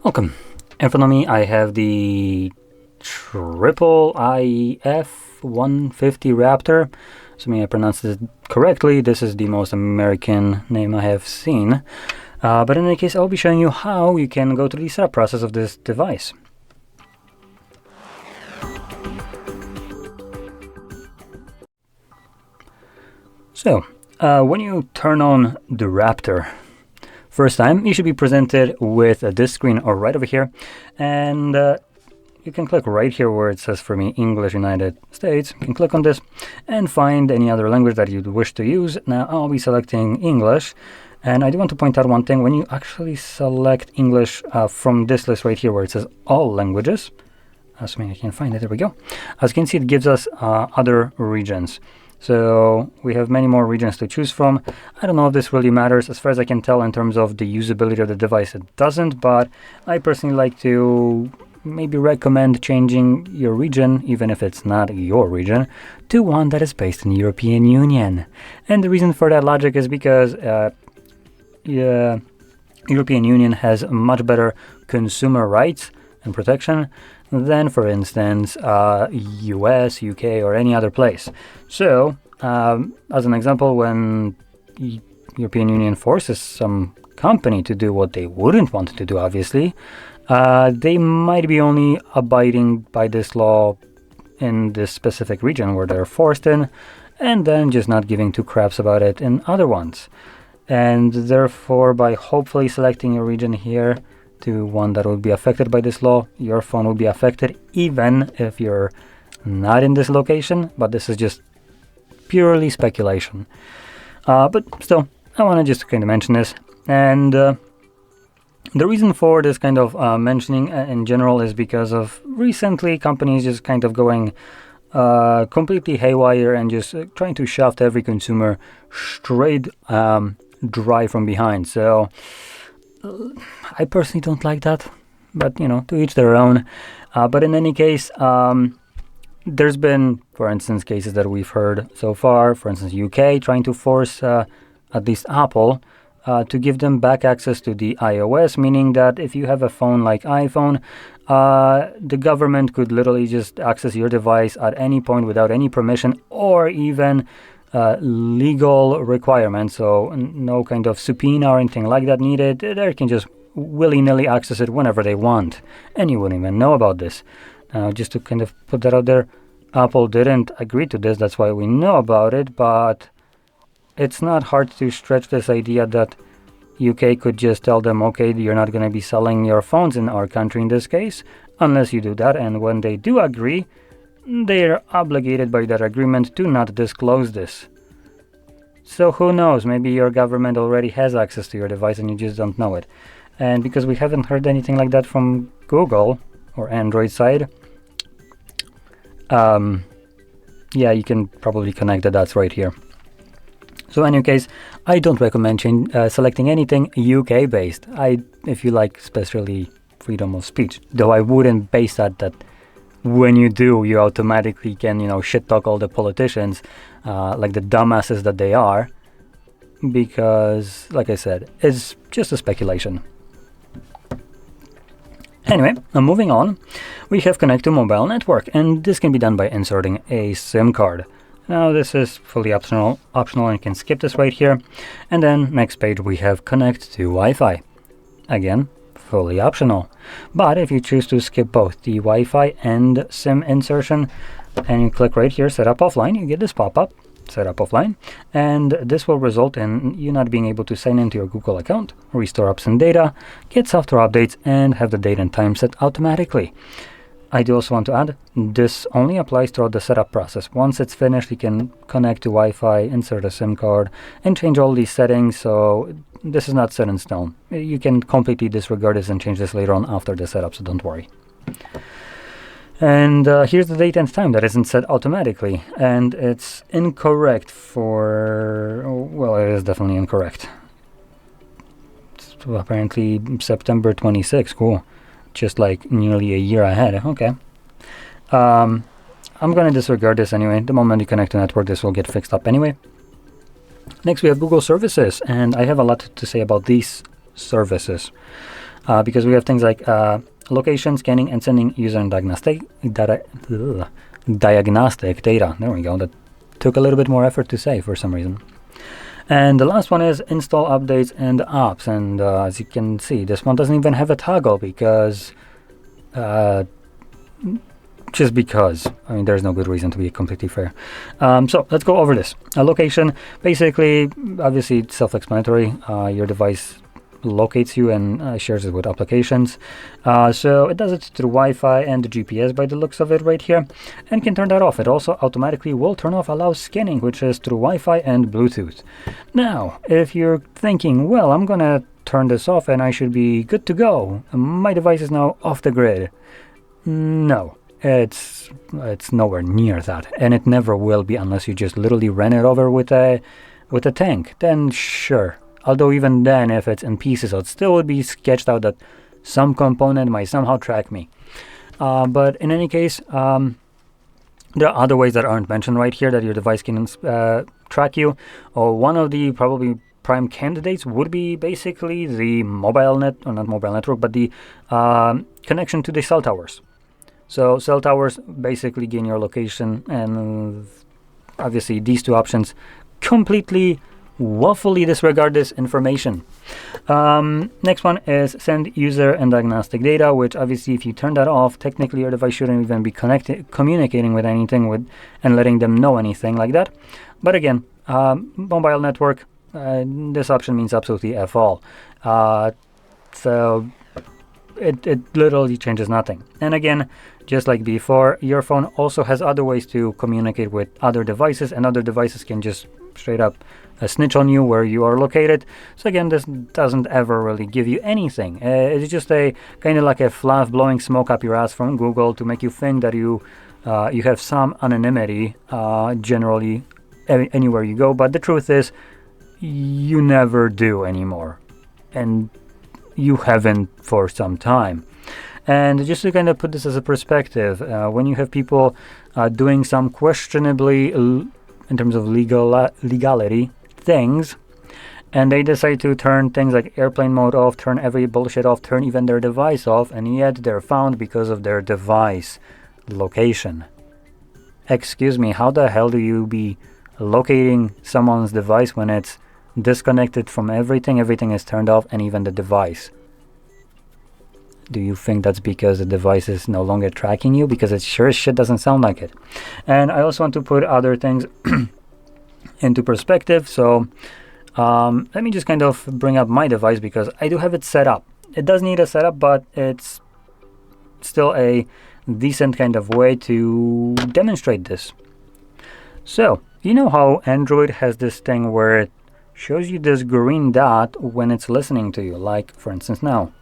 Welcome. In front of me I have the triple iiiF150 Raptor. Assuming I pronounced it correctly, this is the most American name I have seen. But in any case, I'll be showing you how you can go through the setup process of this device. So, when you turn on the Raptor first time, you should be presented with this screen right over here, and you can click right here where it says for me English United States. You can click on this and find any other language that you'd wish to use. Now I'll be selecting English, and I do want to point out one thing. When you actually select English from this list right here where it says all languages, assuming I can find it, there we go. As you can see, it gives us other regions. So we have many more regions to choose from. I don't know if this really matters. As far as I can tell in terms of the usability of the device, it doesn't, but I personally like to maybe recommend changing your region, even if it's not your region, to one that is based in the European Union. And the reason for that logic is because European Union has much better consumer rights and protection than, for instance, US, UK, or any other place. So, as an example, when European Union forces some company to do what they wouldn't want to do, obviously, they might be only abiding by this law in this specific region where they're forced in, and then just not giving two craps about it in other ones. And therefore, by hopefully selecting a region here to one that will be affected by this law, your phone will be affected even if you're not in this location, but this is just purely speculation. But still, I want to just kind of mention this. And the reason for this kind of mentioning in general is because of recently companies just kind of going completely haywire and just trying to shaft every consumer straight dry from behind. So I personally don't like that, but to each their own. But in any case, there's been, for instance, cases that we've heard so far, for instance, UK trying to force at least Apple to give them back access to the iOS, meaning that if you have a phone like iPhone, the government could literally just access your device at any point without any permission or even legal requirements, so no kind of subpoena or anything like that needed. They can just willy-nilly access it whenever they want, and you wouldn't even know about this. Now, just to kind of put that out there, Apple didn't agree to this, that's why we know about it, but it's not hard to stretch this idea that UK could just tell them, okay, you're not going to be selling your phones in our country in this case, unless you do that, and when they do agree, they are obligated by that agreement to not disclose this. So who knows, maybe your government already has access to your device and you just don't know it. And because we haven't heard anything like that from Google or Android side, yeah, you can probably connect the dots right here. So in any case, I don't recommend selecting anything UK based. If you like, especially freedom of speech, though I wouldn't base that when you do, you automatically can, shit talk all the politicians like the dumbasses that they are, because, like I said, it's just a speculation. Anyway, moving on, we have connect to mobile network, and this can be done by inserting a SIM card. Now, this is fully optional, and you can skip this right here. And then, next page, we have connect to Wi-Fi. Again, fully optional. But if you choose to skip both the Wi-Fi and SIM insertion, and you click right here, set up offline, you get this pop-up, set up offline, and this will result in you not being able to sign into your Google account, restore apps and data, get software updates, and have the date and time set automatically. I do also want to add, this only applies throughout the setup process. Once it's finished, you can connect to Wi-Fi, insert a SIM card, and change all these settings, so this is not set in stone. You can completely disregard this and change this later on after the setup, so don't worry. And here's the date and time that isn't set automatically, and it's incorrect well, it is definitely incorrect. It's apparently September 26th, cool. Just like nearly a year ahead. Okay. I'm going to disregard this anyway. The moment you connect to network, this will get fixed up anyway. Next, we have Google services, and I have a lot to say about these services. because we have things like location, scanning, and sending user and diagnostic data. Diagnostic data. There we go. That took a little bit more effort to say for some reason. And the last one is install updates and apps. And as you can see, this one doesn't even have a toggle because just because. I mean, there's no good reason to be completely fair. So let's go over this. A location, basically, obviously it's self-explanatory. Your device locates you and shares it with applications. So it does it through Wi-Fi and the GPS by the looks of it right here, and can turn that off. It also automatically will turn off allow scanning, which is through Wi-Fi and Bluetooth. Now, if you're thinking, well, I'm gonna turn this off and I should be good to go, my device is now off the grid. No. It's nowhere near that, and it never will be unless you just literally ran it over with a tank. Then sure. Although even then, if it's in pieces, it still would be sketched out that some component might somehow track me. But in any case, there are other ways that aren't mentioned right here that your device can track you. One of the probably prime candidates would be basically the mobile not mobile network, but the connection to the cell towers. So cell towers basically gain your location, and obviously these two options completely woefully disregard this information. Next one is send user and diagnostic data, which obviously if you turn that off, technically your device shouldn't even be communicating with anything and letting them know anything like that. But again, mobile network, this option means absolutely F all. So it literally changes nothing. And again, just like before, your phone also has other ways to communicate with other devices, and other devices can just straight up snitch on you where you are located. So again, this doesn't ever really give you anything. It's just a kind of like a fluff blowing smoke up your ass from Google to make you think that you have some anonymity generally anywhere you go. But the truth is, you never do anymore, and you haven't for some time. And just to kind of put this as a perspective, when you have people doing some questionably, in terms of legality, things, and they decide to turn things like airplane mode off, turn every bullshit off, turn even their device off, and yet they're found because of their device location. Excuse me, how the hell do you be locating someone's device when it's disconnected from everything is turned off, and even the device? Do you think that's because the device is no longer tracking you? Because it sure as shit doesn't sound like it. And I also want to put other things into perspective. So let me just kind of bring up my device, because I do have it set up. It does need a setup, but it's still a decent kind of way to demonstrate this. So you know how Android has this thing where it shows you this green dot when it's listening to you, like for instance now.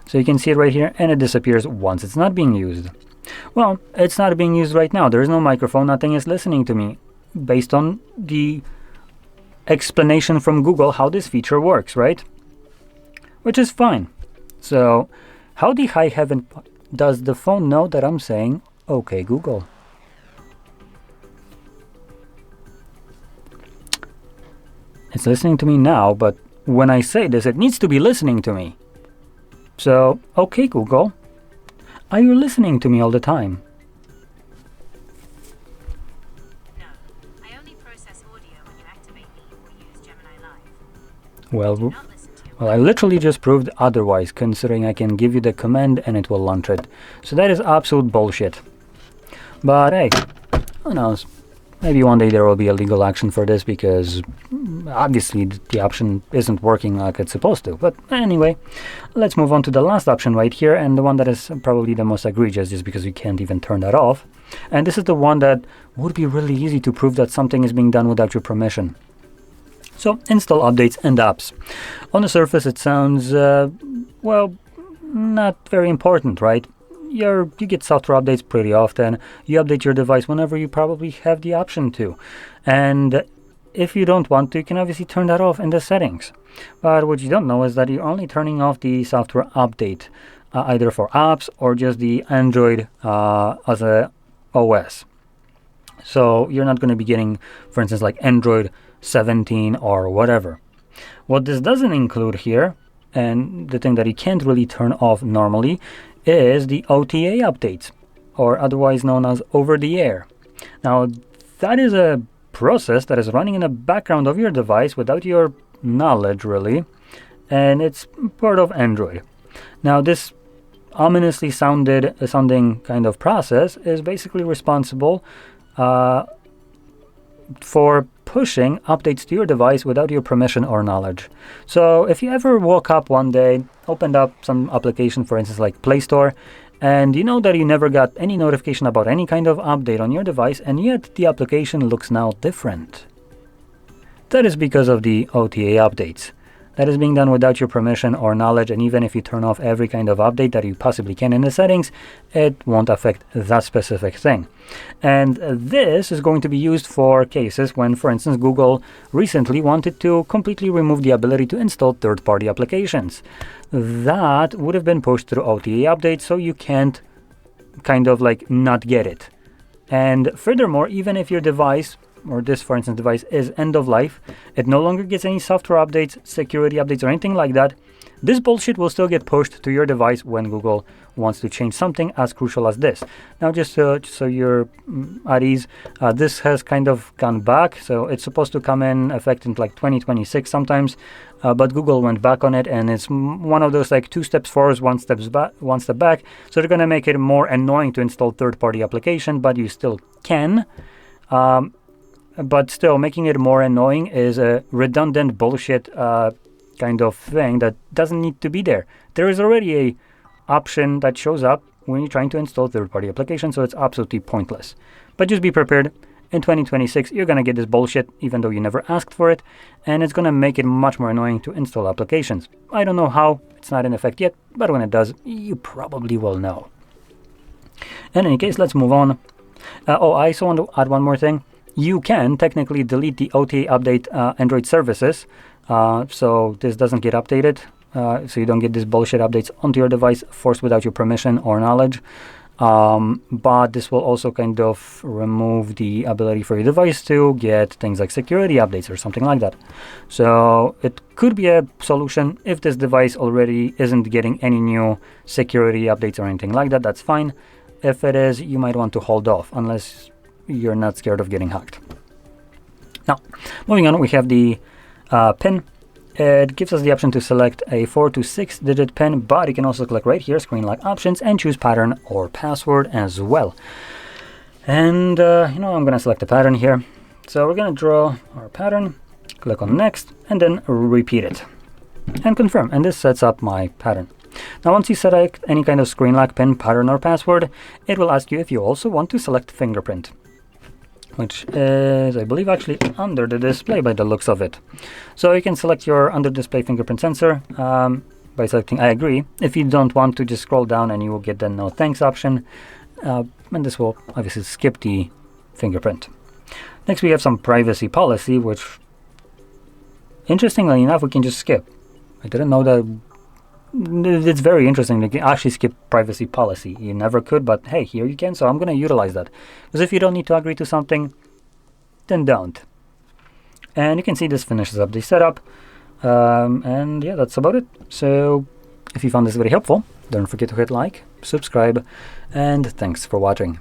So you can see it right here, and it disappears once it's not being used. Well, it's not being used right now. There is no microphone, nothing is listening to me, based on the explanation from Google how this feature works, right? Which is fine. So how the high heaven does the phone know that I'm saying, okay, Google? It's listening to me now, but when I say this, it needs to be listening to me. So, okay, Google, are you listening to me all the time? No, I only process audio when you activate me or use Gemini Live. Well, I literally just proved otherwise, considering I can give you the command and it will launch it. So that is absolute bullshit. But hey, who knows? Maybe one day there will be a legal action for this, because obviously the option isn't working like it's supposed to. But anyway, let's move on to the last option right here, and the one that is probably the most egregious, just because you can't even turn that off. And this is the one that would be really easy to prove that something is being done without your permission. So install updates and apps. On the surface it sounds, well, not very important, right? You get software updates pretty often. You update your device whenever you probably have the option to. And if you don't want to, you can obviously turn that off in the settings. But what you don't know is that you're only turning off the software update, either for apps or just the Android as a OS. So you're not going to be getting, for instance, like Android 17 or whatever. What this doesn't include here, and the thing that you can't really turn off normally, is the OTA updates, or otherwise known as over the air. Now, that is a process that is running in the background of your device without your knowledge, really, and it's part of Android. Now, this ominously sounding kind of process is basically responsible for pushing updates to your device without your permission or knowledge. So if you ever woke up one day, opened up some application, for instance like Play Store, and you know that you never got any notification about any kind of update on your device, and yet the application looks now different, that is because of the OTA updates. That is being done without your permission or knowledge, and even if you turn off every kind of update that you possibly can in the settings, it won't affect that specific thing. And this is going to be used for cases when, for instance, Google recently wanted to completely remove the ability to install third-party applications. That would have been pushed through OTA updates, so you can't kind of like not get it. And furthermore, even if your device, or this, for instance, device is end of life, it no longer gets any software updates, security updates, or anything like that, this bullshit will still get pushed to your device when Google wants to change something as crucial as this. Now, just so you're at ease, this has kind of gone back, so it's supposed to come in effect in like 2026 sometimes, but Google went back on it, and it's one of those like 2 steps forward, 1 step back. So they're going to make it more annoying to install third-party application, but you still can. But still, making it more annoying is a redundant bullshit kind of thing that doesn't need to be there. There is already a option that shows up when you're trying to install third-party applications, so it's absolutely pointless. But just be prepared. In 2026, you're going to get this bullshit, even though you never asked for it, and it's going to make it much more annoying to install applications. I don't know how, it's not in effect yet, but when it does, you probably will know. In any case, let's move on. I also want to add one more thing. You can technically delete the OTA update Android services, so this doesn't get updated, so you don't get these bullshit updates onto your device forced without your permission or knowledge. But this will also kind of remove the ability for your device to get things like security updates or something like that. So it could be a solution. If this device already isn't getting any new security updates or anything like that, that's fine. If it is, you might want to hold off, unless you're not scared of getting hacked. Now, moving on, we have the PIN. It gives us the option to select a 4 to 6 digit PIN, but you can also click right here, screen lock options, and choose pattern or password as well. And I'm going to select a pattern here. So we're going to draw our pattern, click on next, and then repeat it and confirm. And this sets up my pattern. Now, once you select any kind of screen lock, PIN, pattern, or password, it will ask you if you also want to select fingerprint, which is, I believe, actually under the display by the looks of it. So you can select your under display fingerprint sensor by selecting I agree. If you don't want to, just scroll down and you will get the no thanks option. And this will obviously skip the fingerprint. Next, we have some privacy policy, which, interestingly enough, we can just skip. I didn't know that. It's very interesting. You can actually skip privacy policy. You never could, but hey, here you can, so I'm going to utilize that. Because if you don't need to agree to something, then don't. And you can see this finishes up the setup. And yeah, that's about it. So if you found this very helpful, don't forget to hit like, subscribe, and thanks for watching.